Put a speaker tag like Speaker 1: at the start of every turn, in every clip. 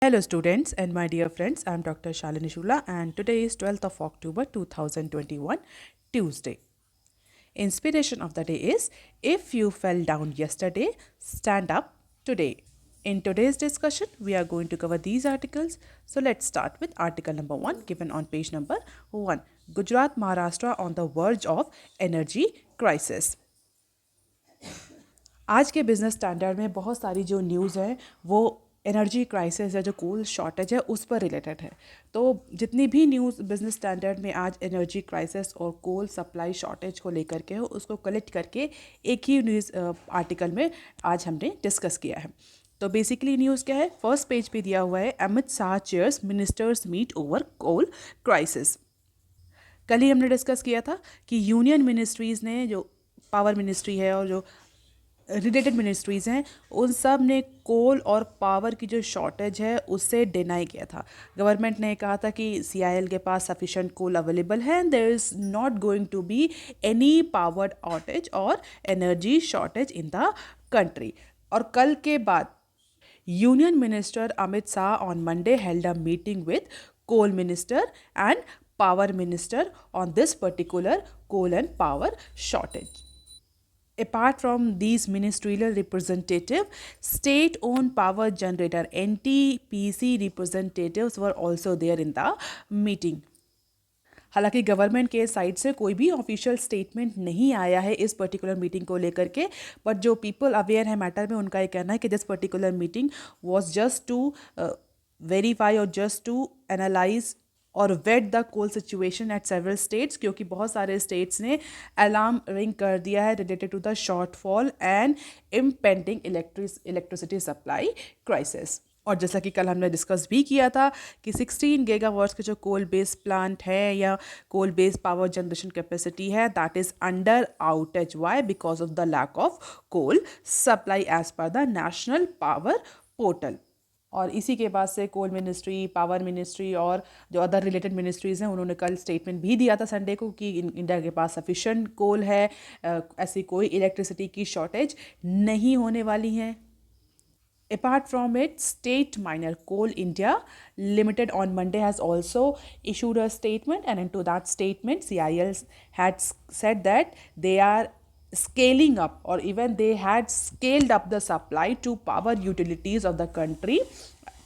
Speaker 1: Hello students and my dear friends, I am Dr. Shalini Shula and today is 12th of October 2021, Tuesday. Inspiration of the day is if you fell down yesterday, stand up today. In today's discussion, we are going to cover these articles. So let's start with article number 1 given on page number 1. Gujarat, Maharashtra on the verge of energy crisis. आज के business standard में बहुत सारी जो news है वो energy crisis है, जो कोल शॉर्टेज है उस पर रिलेटेड है। तो जितनी भी न्यूज़ बिजनेस स्टैंडर्ड में आज एनर्जी क्राइसिस और कोल सप्लाई शॉर्टेज को लेकर के हो, उसको कलेक्ट करके एक ही न्यूज़ आर्टिकल में आज हमने डिस्कस किया है। तो बेसिकली न्यूज़ क्या है, फर्स्ट पेज पे दिया हुआ है, Amit Shah chairs ministers meet over coal crisis. कल ही हमने डिस्कस किया था कि यूनियन मिनिस्ट्रीज़ ने, जो पावर मिनिस्ट्री है और जो रिलेटेड मिनिस्ट्रीज़ हैं, उन सब ने कोल और पावर की जो शॉर्टेज है उससे डिनाई किया था। गवर्नमेंट ने कहा था कि सीआईएल के पास सफिशेंट कोल अवेलेबल है and there is not going to be any power outage और energy shortage in the country. और कल के बाद union minister Amit Shah on Monday held a meeting with coal minister and power minister on this particular coal and power shortage. Apart from these ministerial representative, state-owned power generator NTPC representatives were also there in the meeting. हालांकि government के side से कोई भी official statement नहीं आया है इस particular meeting को लेकर के, बट जो पीपल अवेयर है मैटर में, उनका ये कहना है कि this particular meeting was just to verify और जस्ट टू एनालाइज और vet the coal situation at several states, क्योंकि बहुत सारे स्टेट्स ने अलार्म रिंग कर दिया है related to the shortfall and impending electricity supply crisis. और जैसा कि कल हमने डिस्कस भी किया था कि 16 गीगावाट्स के जो कोल बेस्ड प्लांट है या coal based power generation capacity है, that is under outage. Why? Because of the lack of coal supply as per the national power portal. और इसी के बाद से कोल मिनिस्ट्री, पावर मिनिस्ट्री और जो अदर रिलेटेड मिनिस्ट्रीज़ हैं, उन्होंने कल स्टेटमेंट भी दिया था संडे को कि इंडिया के पास सफिशेंट कोल है, ऐसी कोई इलेक्ट्रिसिटी की शॉर्टेज नहीं होने वाली है। Apart from it, State Miner Coal India Limited on Monday has also issued a statement, and into that statement, CIL had said that they are scaling up, or even they had scaled up the supply to power utilities of the country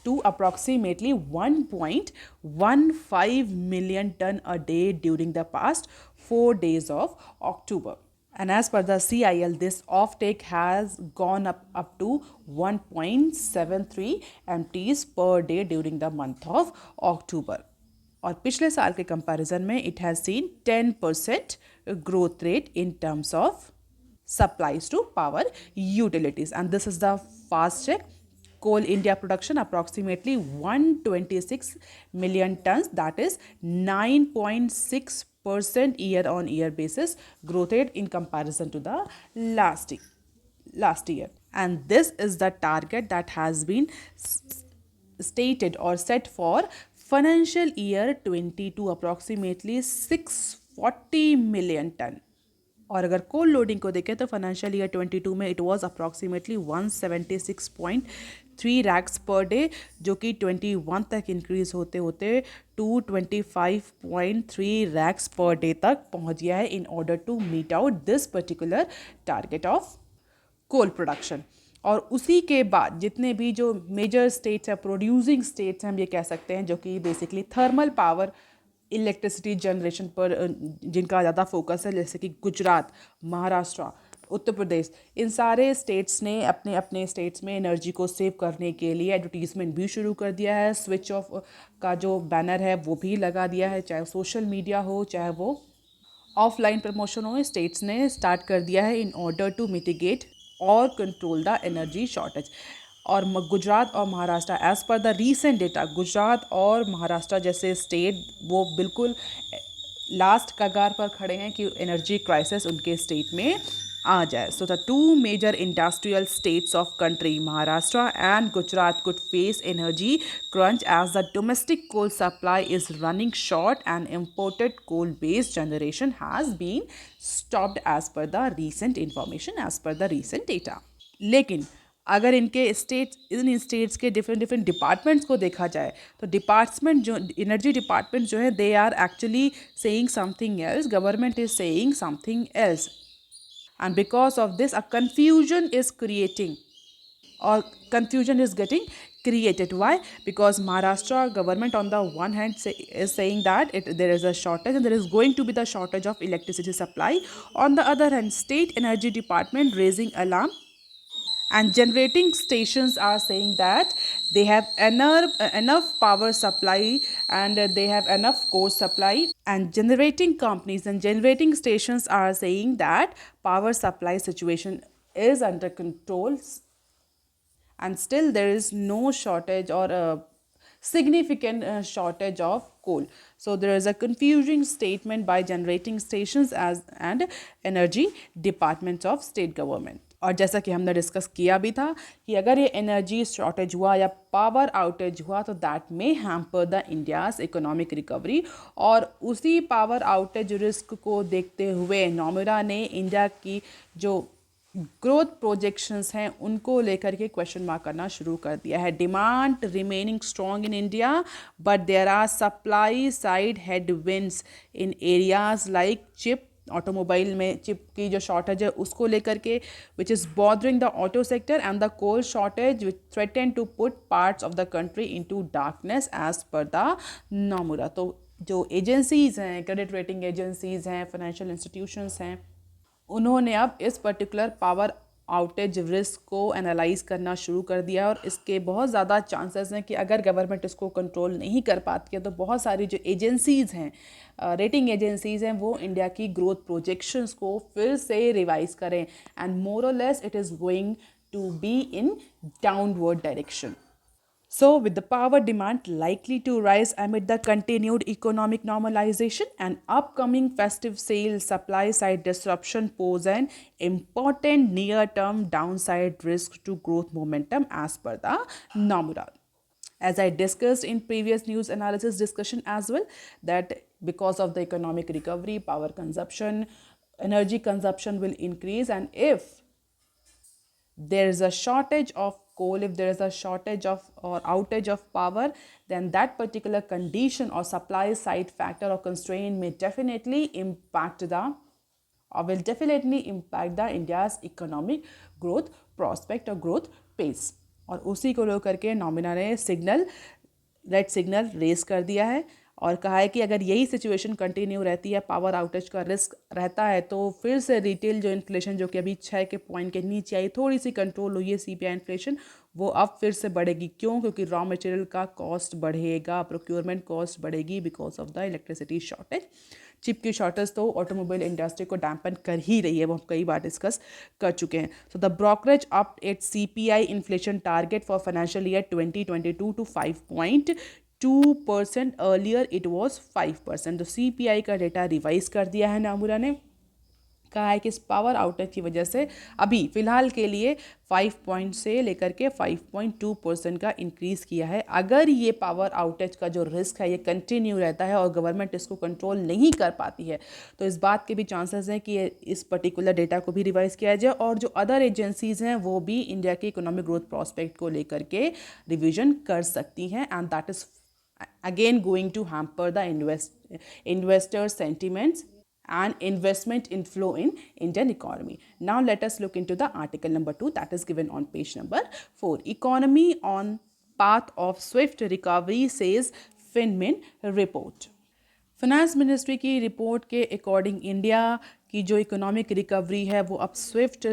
Speaker 1: to approximately 1.15 million ton a day during the past 4 days of October. And as per the CIL, this offtake has gone up to 1.73 MTs per day during the month of October. और पिछले साल के comparison में it has seen 10% growth rate in terms of supplies to power utilities. And this is the fast check. Coal India production approximately 126 million tons, that is 9.6% year on year basis growth rate in comparison to the last year. And this is the target that has been stated or set for financial year 22, approximately 640 million ton. और अगर कोल loading को देखें तो financial year 22 में it was approximately 176.3 rakes per day, जो कि 21 तक increase होते होते 225.3 रैक्स पर डे तक पहुंच गया है in order to meet out this particular target of coal production. और उसी के बाद जितने भी जो मेजर स्टेट्स हैं, प्रोड्यूसिंग स्टेट्स हैं हम ये कह सकते हैं, जो कि basically thermal power electricity generation पर जिनका ज़्यादा फोकस है, जैसे कि गुजरात, महाराष्ट्र, उत्तर प्रदेश, इन सारे स्टेट्स ने अपने अपने स्टेट्स में एनर्जी को सेव करने के लिए एडवर्टीजमेंट भी शुरू कर दिया है। स्विच ऑफ का जो बैनर है वो भी लगा दिया है, चाहे सोशल मीडिया हो चाहे वो ऑफलाइन प्रमोशन हो, स्टेट्स ने स्टार्ट कर दिया है इन ऑर्डर टू मिटिगेट और कंट्रोल द एनर्जी शॉर्टेज। और गुजरात और Maharashtra, as per the recent data, Gujarat और महाराष्ट्र जैसे स्टेट वो बिल्कुल लास्ट कगार पर खड़े हैं कि एनर्जी क्राइसिस उनके स्टेट में आ जाए. So the two major industrial states of country, Maharashtra and Gujarat, could face energy crunch as the domestic coal supply is running short and imported coal-based generation has been stopped as per the recent information, as per the recent data. लेकिन अगर इनके इन states के different different departments को देखा जाए तो department जो energy department जो है they are actually saying something else, government is saying something else, and because of this a confusion is creating or confusion is getting created. Why? Because Maharashtra government on the one hand is saying that there is a shortage and there is going to be the shortage of electricity supply. On the other hand, state energy department raising alarm, and generating stations are saying that they have enough power supply and they have enough core supply, and generating companies and generating stations are saying that power supply situation is under control and still there is no shortage or a significant shortage of coal. So there is a confusing statement by generating stations as and energy departments of state government. और जैसा कि हमने discuss किया भी था कि अगर ये एनर्जी शॉर्टेज हुआ या पावर आउटेज हुआ तो that may hamper the India's economic recovery, और उसी पावर आउटेज रिस्क को देखते हुए नोमुरा ने इंडिया की जो ग्रोथ प्रोजेक्शंस हैं उनको लेकर के क्वेश्चन मार्क करना शुरू कर दिया है. Demand remaining strong in India but there are supply side headwinds in areas like chip, automobile में चिप की जो शॉर्टेज है उसको लेकर के, which is bothering the auto sector, and the coal shortage which threaten to put parts of the country into darkness as per the Nomura. तो जो agencies हैं, क्रेडिट रेटिंग एजेंसीज़ हैं, फाइनेंशियल इंस्टीट्यूशंस हैं, उन्होंने अब इस पर्टिकुलर पावर आउटेज रिस्क को analyse करना शुरू कर दिया और इसके बहुत ज़्यादा चांसेस हैं कि अगर गवर्नमेंट इसको कंट्रोल नहीं कर पाती है तो बहुत सारी जो एजेंसीज़ हैं, रेटिंग एजेंसीज़ हैं, वो इंडिया की ग्रोथ प्रोजेक्शंस को फिर से रिवाइज करें एंड मोर और less it is going to be in downward direction. So, with the power demand likely to rise amid the continued economic normalization and upcoming festive sales, supply side disruption pose an important near-term downside risk to growth momentum as per the Nomura. As I discussed in previous news analysis discussion as well, that because of the economic recovery, power consumption, energy consumption will increase, and if there is a shortage of coal, if there is a shortage of or outage of power, then that particular condition or supply side factor or constraint may definitely impact the or will definitely impact the India's economic growth prospect or growth pace. और उसी को लेकर के नॉमिना ने red signal race कर दिया है और कहा है कि अगर यही सिचुएशन कंटिन्यू रहती है, पावर आउटेज का रिस्क रहता है, तो फिर से रिटेल जो इन्फ्लेशन जो कि अभी 6 के पॉइंट के नीचे आई, थोड़ी सी कंट्रोल हुई है सीपीआई इन्फ्लेशन, वो अब फिर से बढ़ेगी. क्यों? क्योंकि रॉ मटेरियल का कॉस्ट बढ़ेगा, प्रोक्योरमेंट कॉस्ट बढ़ेगी because of the electricity shortage. Chip की शॉर्टेज तो ऑटोमोबाइल इंडस्ट्री को डैम्पन कर ही रही है, वो हम कई बार डिस्कस कर चुके हैं. So the brokerage up its CPI inflation target for financial year 2022 to 5.2%. Earlier it was 5%. तो सीपीआई का डेटा रिवाइज कर दिया है नामुरा ने. कहा है कि इस पावर आउटेज की वजह से अभी फ़िलहाल के लिए 5 पॉइंट से लेकर के 5.2% का इंक्रीज़ किया है. अगर ये पावर आउटेज का जो रिस्क है ये कंटिन्यू रहता है और गवर्नमेंट इसको कंट्रोल नहीं कर पाती है तो इस बात के भी चांसेस हैं कि इस पर्टिकुलर डेटा को भी रिवाइज़ किया जाए और जो अदर एजेंसीज़ हैं वो भी इंडिया के इकोनॉमिक ग्रोथ प्रॉस्पेक्ट को लेकर के रिविजन कर सकती हैं, and that is again going to hamper the investor sentiments and investment inflow in Indian economy. Now let us look into the article number 2 that is given on page number 4. Economy on path of swift recovery says Finmin report. Finance ministry की report के according India की जो economic recovery है वो अब Swift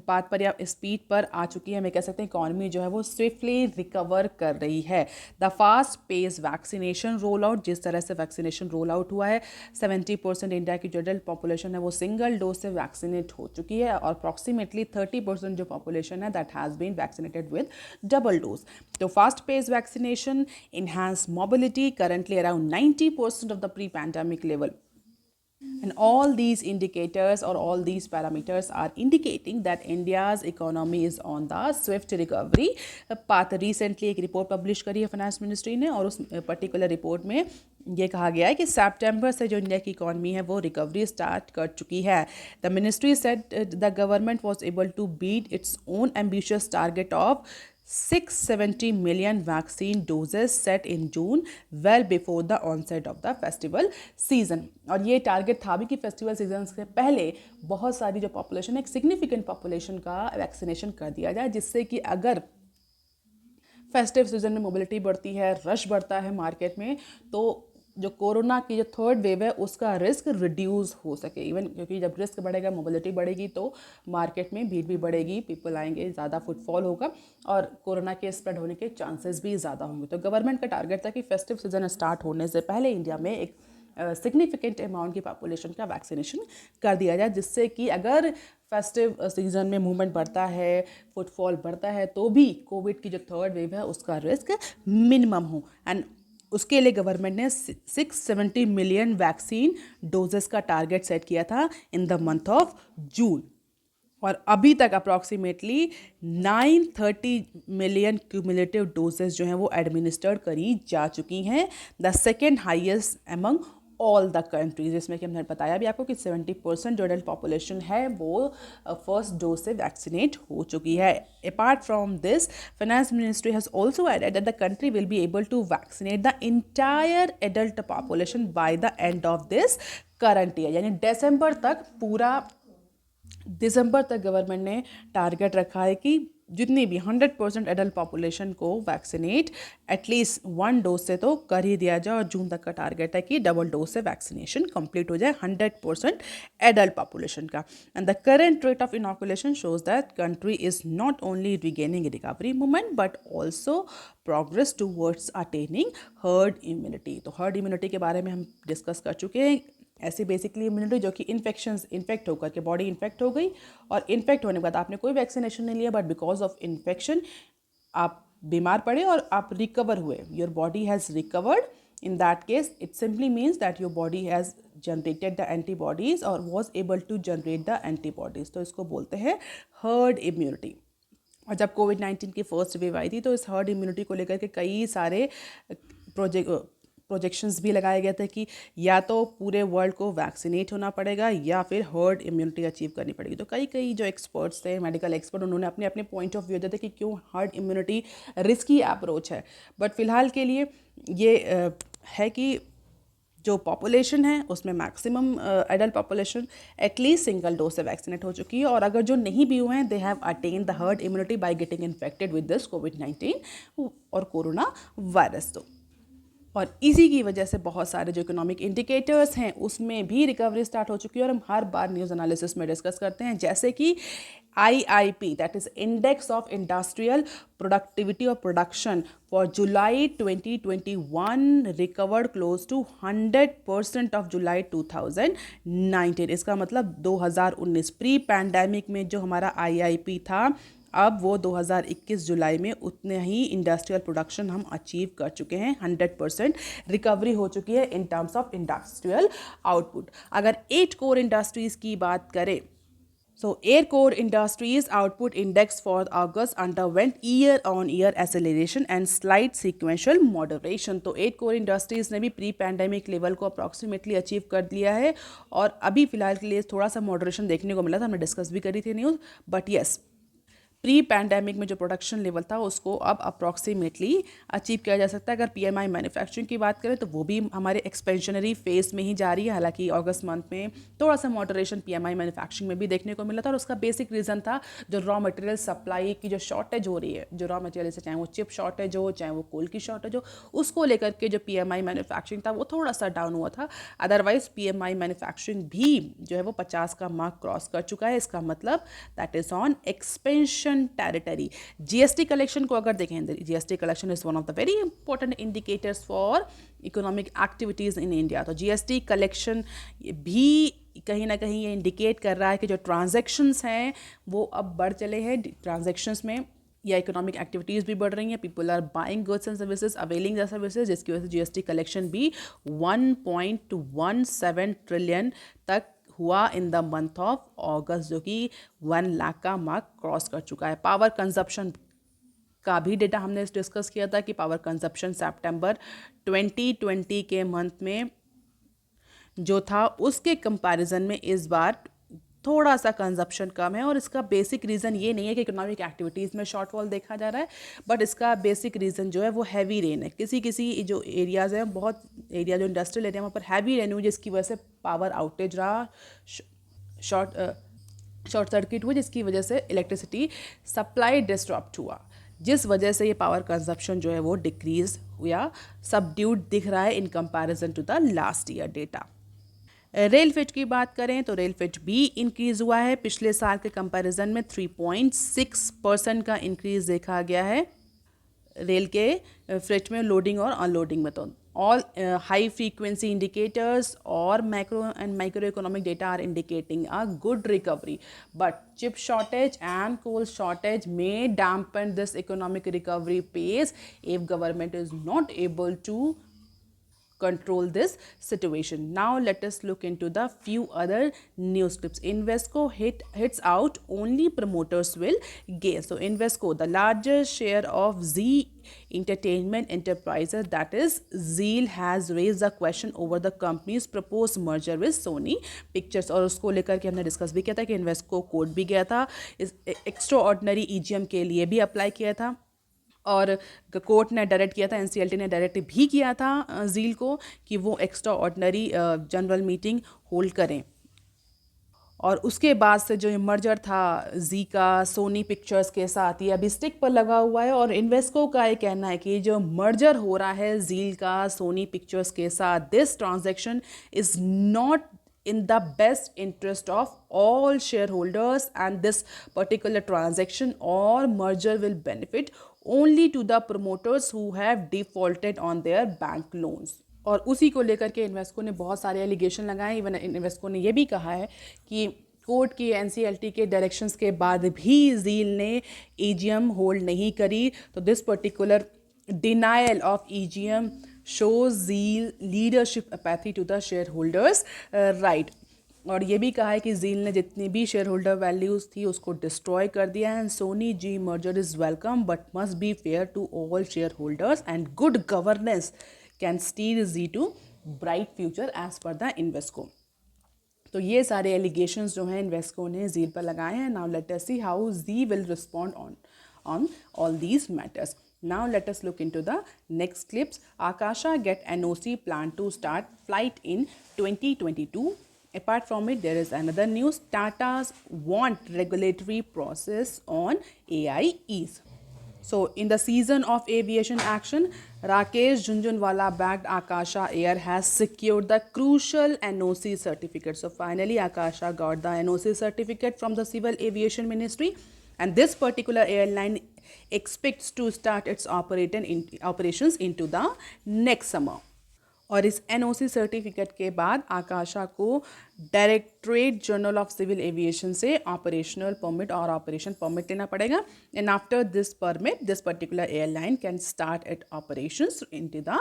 Speaker 1: path पर या speed पर आ चुकी है. हमें कह सकते हैं इकॉनमी जो है वो स्विफ्टली रिकवर कर रही है. The fast pace vaccination roll out, जिस तरह से वैक्सीनेशन रोल आउट हुआ है, 70% इंडिया की जो एडल्ट पॉपुलेशन है वो सिंगल डोज से वैक्सीनेट हो चुकी है और अप्रॉक्सीमेटली 30% जो पॉपुलेशन है that has been vaccinated with double dose. तो fast pace vaccination enhance mobility, currently around 90% of the pre pandemic level. And all these indicators or all these parameters are indicating that India's economy is on the swift recovery path. Recently एक report publish करी है finance ministry ने, और उस particular report में ये कहा गया है कि सितंबर से जो इंडिया की इकॉनमी है वो रिकवरी स्टार्ट कर चुकी है. The ministry said the government was able to beat its own ambitious target of 670 million vaccine doses set in June, well before the onset of the festival season. और ये target था भी कि festival season से पहले बहुत सारी जो पॉपुलेशन, एक सिग्निफिकेंट पॉपुलेशन का वैक्सीनेशन कर दिया जाए, जिससे कि अगर फेस्टिव सीजन में मोबिलिटी बढ़ती है, रश बढ़ता है मार्केट में, तो जो कोरोना की जो थर्ड वेव है उसका रिस्क रिड्यूस हो सके. इवन क्योंकि जब रिस्क बढ़ेगा, मोबिलिटी बढ़ेगी, तो मार्केट में भीड़ भी बढ़ेगी, पीपल आएंगे, ज़्यादा फुटफॉल होगा और कोरोना के स्प्रेड होने के चांसेस भी ज़्यादा होंगे. तो गवर्नमेंट का टारगेट था कि फेस्टिव सीजन स्टार्ट होने से पहले इंडिया में एक सिग्निफिकेंट अमाउंट की पॉपुलेशन का वैक्सीनेशन कर दिया जाए, जिससे कि अगर फेस्टिव सीजन में मूवमेंट बढ़ता है, फुटफॉल बढ़ता है, तो भी कोविड की जो थर्ड वेव है उसका रिस्क मिनिमम हो. एंड उसके लिए गवर्नमेंट ने 670 मिलियन वैक्सीन डोजेस का टारगेट सेट किया था in the month of June, और अभी तक अप्रॉक्सीमेटली 930 मिलियन क्यूमुलेटिव डोजेस जो हैं वो एडमिनिस्टर्ड करी जा चुकी हैं, the second highest among all the countries. जिसमें कि हमने बताया भी आपको कि 70% जो एडल्ट पॉपुलेशन है वो फर्स्ट डोज से वैक्सीनेट हो चुकी है. Apart from this, finance ministry has also added that the country will be able to vaccinate the entire adult population by the end of this current year. यानी दिसंबर तक government ने target रखा है कि जितनी भी 100% एडल्ट पॉपुलेशन को वैक्सीनेट एटलीस्ट 1 डोज से तो कर ही दिया जाए, और जून तक का टारगेट है कि डबल डोज से वैक्सीनेशन कंप्लीट हो जाए 100% एडल्ट पॉपुलेशन का. And the current rate of inoculation shows that country is not only regaining recovery movement but also progress towards attaining herd immunity. तो हर्ड इम्यूनिटी के बारे में हम डिस्कस कर चुके हैं. ऐसी बेसिकली इम्यूनिटी जो कि इन्फेक्ट होकर के बॉडी इन्फेक्ट हो गई, और इन्फेक्ट होने के बाद आपने कोई वैक्सीनेशन नहीं लिया, बट बिकॉज ऑफ इन्फेक्शन आप बीमार पड़े और आप रिकवर हुए, your body has recovered. In that case it simply means that your body has generated the antibodies और was able to generate the antibodies. तो इसको बोलते हैं हर्ड इम्यूनिटी. और जब कोविड-19 की फर्स्ट वेव आई थी तो इस हर्ड इम्यूनिटी को लेकर के कई सारे प्रोजेक्शंस भी लगाए गए थे कि या तो पूरे वर्ल्ड को वैक्सीनेट होना पड़ेगा या फिर हर्ड इम्यूनिटी अचीव करनी पड़ेगी. तो कई जो एक्सपर्ट्स थे, मेडिकल एक्सपर्ट, उन्होंने अपने अपने पॉइंट ऑफ व्यू देते कि क्यों हर्ड इम्यूनिटी रिस्की अप्रोच है. बट फिलहाल के लिए ये है कि जो पॉपुलेशन है उसमें maximum adult population at least single dose से वैक्सीनेट हो चुकी है, और अगर जो नहीं भी हुए हैं they have attain the herd immunity by getting infected with this कोविड-19 और कोरोना वायरस. तो और इसी की वजह से बहुत सारे जो इकोनॉमिक इंडिकेटर्स हैं उसमें भी रिकवरी स्टार्ट हो चुकी है, और हम हर बार न्यूज़ एनालिसिस में डिस्कस करते हैं. जैसे कि IIP, that is index of industrial productivity और production for July 2021 recovered close to 100% of July 2019. इसका मतलब 2019 प्री पैंडेमिक में जो हमारा IIP था, अब वो 2021 जुलाई में उतने ही इंडस्ट्रियल प्रोडक्शन हम अचीव कर चुके हैं. 100% रिकवरी हो चुकी है in terms of industrial output. अगर 8 कोर इंडस्ट्रीज़ की बात करें, so 8 core industries output index for August underwent year-on-year acceleration and slight sequential moderation. तो 8 core industries ने भी प्री पैंडेमिक लेवल को अप्रॉक्सीमेटली अचीव कर लिया है, और अभी फिलहाल के लिए थोड़ा सा मॉडरेशन देखने को मिला था, हमने डिस्कस भी करी थी news. But yes, pre pandemic में जो प्रोडक्शन लेवल था उसको अब अप्रॉक्सीमेटली अचीव किया जा सकता है. अगर PMI मैन्युफैक्चरिंग की बात करें तो वो भी हमारे एक्सपेंशनरी फेज में ही जा रही है. हालांकि अगस्त मंथ में थोड़ा सा मॉडरेशन PMI मैन्युफैक्चरिंग में भी देखने को मिला था, और उसका बेसिक रीज़न था जो रॉ मटेरियल सप्लाई की जो शॉर्टेज हो रही है, जो रॉ मटेरियल से चाहे वो चिप शॉर्टेज हो, चाहे वो कोल की शॉर्टेज हो, उसको लेकर के जो PMI मैन्युफैक्चरिंग था वो थोड़ा सा डाउन हुआ था. अदरवाइज PMI मैन्युफैक्चरिंग भी जो है वो 50 का मार्क क्रॉस कर चुका है. इसका मतलब that is on expansion territory. GST collection को अगर देखें, GST collection is one of the very important indicators for economic activities in India. तो GST कलेक्शन भी कहीं ना कहीं ये इंडिकेट कर रहा है कि जो ट्रांजैक्शंस हैं वो अब बढ़ चले हैं. ट्रांजैक्शंस में या इकोनॉमिक एक्टिविटीज़ भी बढ़ रही हैं, people are buying goods and services, availing the services, जिसकी वजह से जीएसटी कलेक्शन भी 1.17 ट्रिलियन तक हुआ इन द मंथ ऑफ अगस्त, जो कि 1 लाख का मार्क क्रॉस कर चुका है। पावर कंजप्शन का भी डेटा हमने डिस्कस किया था कि पावर कंजप्शन सितंबर 2020 के मंथ में जो था उसके कंपैरिजन में इस बार थोड़ा सा कंजप्शन कम है, और इसका बेसिक रीज़न ये नहीं है कि इकोनॉमिक एक्टिविटीज़ में शॉर्टफॉल देखा जा रहा है, बट इसका बेसिक रीज़न जो है वो हैवी रेन है। किसी किसी जो एरियाज़ हैं, बहुत एरिया जो इंडस्ट्रियल एरिया, वहाँ पर हैवी रेन हुई, जिसकी वजह से पावर आउटेज रहा, शॉर्ट सर्किट हुई, जिसकी वजह से इलेक्ट्रिसिटी सप्लाई डिस्टर्ब्ड हुआ, जिस वजह से ये पावर कंजप्शन जो है वो डिक्रीज या सबड्यूड दिख रहा है in comparison to the last year data. Rail freight की बात करें तो रेल फिट भी इंक्रीज हुआ है, पिछले साल के कंपैरिजन में 3.6% का इंक्रीज देखा गया है रेल के फिट में, लोडिंग और अनलोडिंग में। तो ऑल हाई फ्रीक्वेंसी इंडिकेटर्स और macro and micro economic data are indicating a good recovery, but chip shortage and coal shortage may dampen this economic recovery pace if government is not able to control this situation. Now let us look into the few other news clips. Invesco hits out, only promoters will gain. So Invesco, the largest share of Zee Entertainment Enterprises, that is Zeal, has raised the question over the company's proposed merger with Sony Pictures, और उसको लेकर के हमने discuss भी किया था कि Invesco court भी गया था, इस एक्स्ट्रा ऑर्डिनरी ईजीएम के लिए भी अप्लाई किया था, और कोर्ट ने डायरेक्ट किया था, एनसीएलटी ने डायरेक्ट भी किया था जील को कि वो extra ordinary general meeting hold करें। और उसके बाद से जो ये मर्जर था जी का सोनी पिक्चर्स के साथ, ये अभी स्टिक पर लगा हुआ है, और इन्वेस्को का ये कहना है कि जो मर्जर हो रहा है जील का सोनी पिक्चर्स के साथ, this transaction is not in the best interest of all shareholders, and this particular transaction or merger will benefit only to the promoters who have defaulted on their bank loans. और उसी को लेकर के Invesco ने बहुत सारे allegation लगाए। Even Invesco ने यह भी कहा है कि कोर्ट की एनसीएलटी के डायरेक्शंस के बाद भी जील ने ईजीएम होल्ड नहीं करी, तो this particular denial of EGM shows Zeal leadership apathy to the shareholders right. और ये भी कहा है कि Zeal ने जितनी भी शेयर होल्डर वैल्यूज़ थी उसको डिस्ट्रॉय कर दिया है। Sony Zee merger is welcome but must be fair to all share holders and good governance can steer Zee to bright future as per the Invesco. तो ये सारे एलिगेशंस जो हैं इन्वेस्को ने Zeal पर लगाए हैं। Now let us see how Zee will respond on all these matters. Now let us look into the next clips. Akasha get NOC plan to start flight in 2022. Apart from it, there is another news. Tata's want regulatory process on AIEs. So in the season of aviation action, Rakesh Jhunjhunwala backed Akasha Air has secured the crucial NOC certificate. So finally Akasha got the NOC certificate from the Civil Aviation Ministry, and this particular airline expects to start its operations into the next summer. और इस NOC certificate के बाद आकाशा को Directorate General of Civil Aviation से operational permit और operation permit लेना पड़ेगा, and after this permit this particular airline can start it operations into the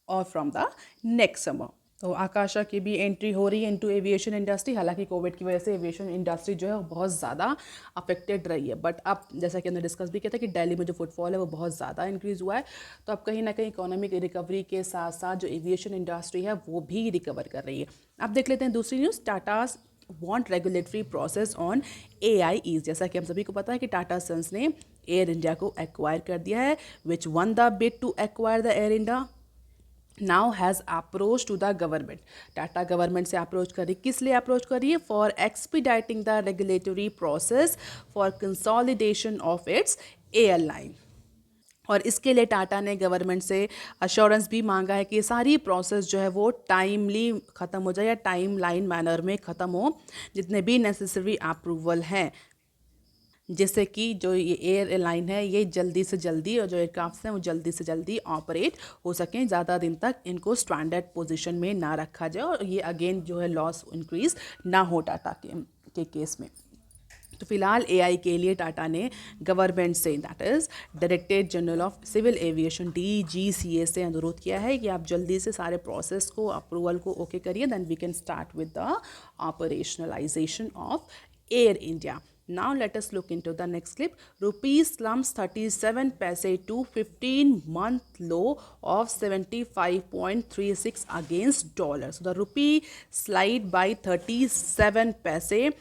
Speaker 1: और फ्रॉम द नेक्स्ट समर। तो आकाशा की भी एंट्री हो रही है इनटू एविएशन इंडस्ट्री। हालांकि कोविड की वजह से एविएशन इंडस्ट्री जो है वो बहुत ज़्यादा अफेक्टेड रही है, बट अब जैसा कि हमने डिस्कस भी किया था कि दिल्ली में जो फुटफॉल है वो बहुत ज़्यादा इंक्रीज़ हुआ है, तो अब कहीं ना कहीं इकोनॉमिक रिकवरी के साथ साथ जो एविएशन इंडस्ट्री है वो भी रिकवर कर रही है। अब देख लेते हैं दूसरी news, Tatas want regulatory process on AIEs। जैसा कि हम सभी को पता है कि टाटा सन्स ने एयर इंडिया को एक्वायर कर दिया है, which won the bid to acquire the Air India now has approach to the government. Tata government से अप्रोच करी, किस लिए अप्रोच करी है? For expediting the regulatory process for consolidation of its airline. और इसके लिए टाटा ने गवर्नमेंट से अश्योरेंस भी मांगा है कि सारी प्रोसेस जो है वो टाइमली ख़त्म हो जाए या टाइम लाइन मैनर में ख़त्म हो, जितने भी नेसेसरी अप्रूवल हैं, जिससे कि जो ये एयरलाइन है ये जल्दी से जल्दी और जो एयरक्राफ्ट हैं वो जल्दी से जल्दी ऑपरेट हो सकें, ज़्यादा दिन तक इनको स्टैंडर्ड पोजीशन में ना रखा जाए और ये अगेन जो है लॉस इंक्रीज़ ना हो टाटा के केस में। तो फिलहाल एआई के लिए टाटा ने गवर्नमेंट से, that is Directorate General of Civil Aviation DGCA से अनुरोध किया है कि आप जल्दी से सारे प्रोसेस को, अप्रूवल को ओके करिए, then we can start with the operationalisation of Air India. Now let us look into the next clip. Rupee slumps 37 paise to 15-month low of 75.36 against dollar. So the rupee slide by 37 paise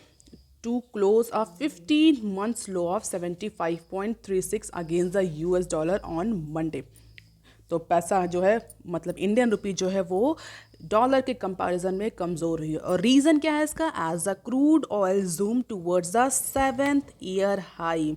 Speaker 1: to close a 15 months low of 75.36 against the US dollar on Monday. तो पैसा जो है, मतलब Indian rupee जो है वो dollar के comparison में कमज़ोर हुई है. और रीज़न क्या है इसका? As the crude oil zoom towards the 7th year high.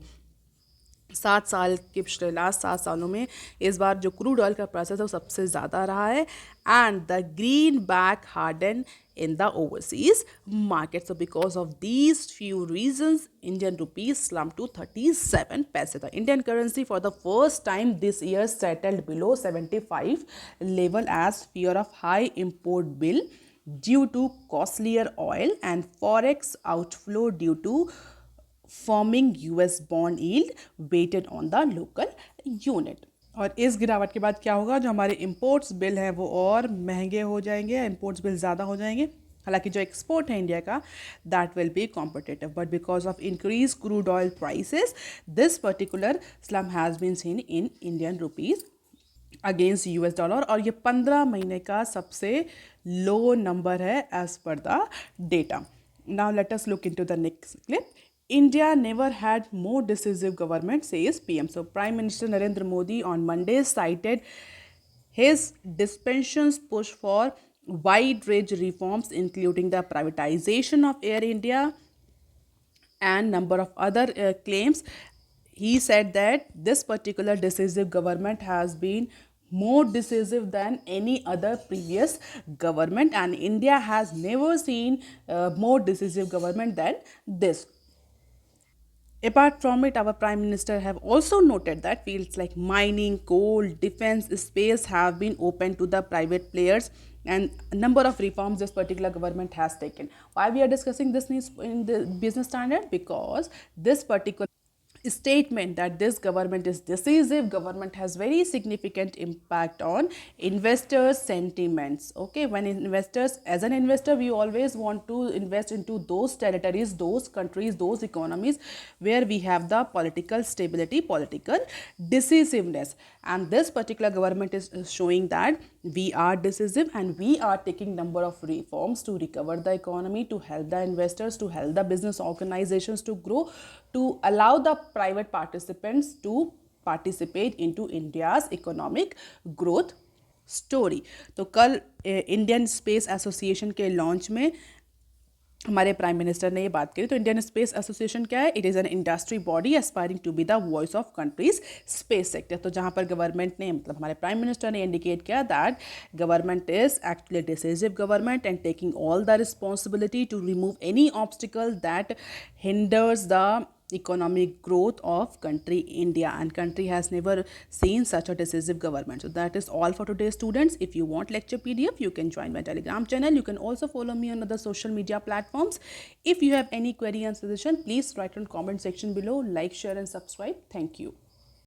Speaker 1: 7 साल के पिछले लास्ट 7 सालों में इस बार जो क्रूड ऑयल का प्राइस है वो सबसे ज़्यादा रहा है. And the green back harden in the overseas market. So because of these few reasons, Indian rupee slumped to 37 paise. The Indian currency for the first time this year settled below 75 level as fear of high import bill due to costlier oil and forex outflow due to firming US bond yield weighted on the local unit. और इस गिरावट के बाद क्या होगा? जो हमारे imports bill हैं वो और महंगे हो जाएंगे, इंपोर्ट्स बिल ज़्यादा हो जाएंगे. हालांकि जो एक्सपोर्ट है इंडिया का, that will be competitive, but because of increase crude oil prices this particular slump has been seen in Indian rupees against US dollar. और ये 15 महीने का सबसे लो नंबर है as per the data. Now let us look into the next clip. India never had more decisive government, says PM. So Prime Minister Narendra Modi on Monday cited his dispensation's push for wide range reforms, including the privatization of Air India and number of other claims. He said that this particular decisive government has been more decisive than any other previous government, and India has never seen more decisive government than this. Apart from it, our Prime Minister have also noted that fields like mining, coal, defense, space have been open to the private players, and a number of reforms this particular government has taken. Why we are discussing this in the business standard? Because this particular statement that this government is decisive government has very significant impact on investors sentiments. Okay, when investors, as an investor, we always want to invest into those territories, those countries, those economies where we have the political stability, political decisiveness, and this particular government is showing that we are decisive and we are taking number of reforms to recover the economy, to help the investors, to help the business organizations to grow, to allow the private participants to participate into India's economic growth story. तो कल Indian space association के launch में हमारे prime minister ने ये बात करी. तो इंडियन स्पेस एसोसिएशन क्या है? It is an industry body aspiring to be the voice of countries space sector. तो जहाँ पर गवर्नमेंट ने, मतलब हमारे प्राइम मिनिस्टर ने इंडिकेट किया that government is actually decisive government and taking all the responsibility to remove any obstacle that hinders the economic growth of country India, and country has never seen such a decisive government. So that is all for today, students. If you want lecture PDF, you can join my Telegram channel. You can also follow me on other social media platforms. If you have any query and suggestion, please write on comment section below. Like, share and subscribe. Thank you.